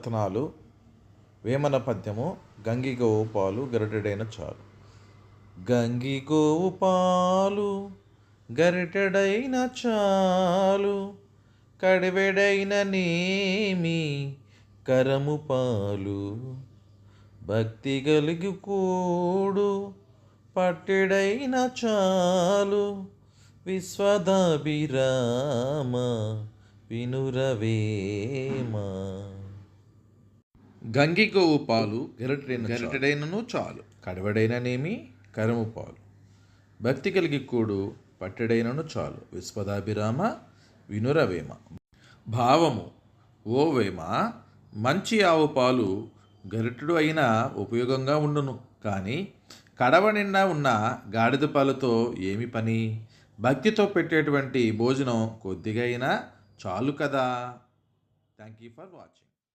రత్నాలు వేమన పద్యము. గంగి గోవు పాలు గరిటెడైన చాలు. గంగి గోవు పాలు గరిటెడైన చాలు, కడివెడైన నేమి కరము పాలు. భక్తి కలిగి కూడు పట్టెడైన చాలు, విశ్వదాభిరామ వినురవేమ. గంగి గోవు పాలు గరిటెడైనను చాలు, కడవడైననేమి కరము పాలు. భక్తి కలిగి కూడు పట్టెడైనను చాలు, విశ్వదాభిరామ వినురవేమ. భావము: ఓ వేమ, మంచి ఆవు పాలు గరిటెడు అయినా ఉపయోగంగా ఉండును, కానీ కడవ నిండా ఉన్న గాడిద పాలతో ఏమి పని? భక్తితో పెట్టేటువంటి భోజనం కొద్దిగా అయినా చాలు కదా. Thank you for watching.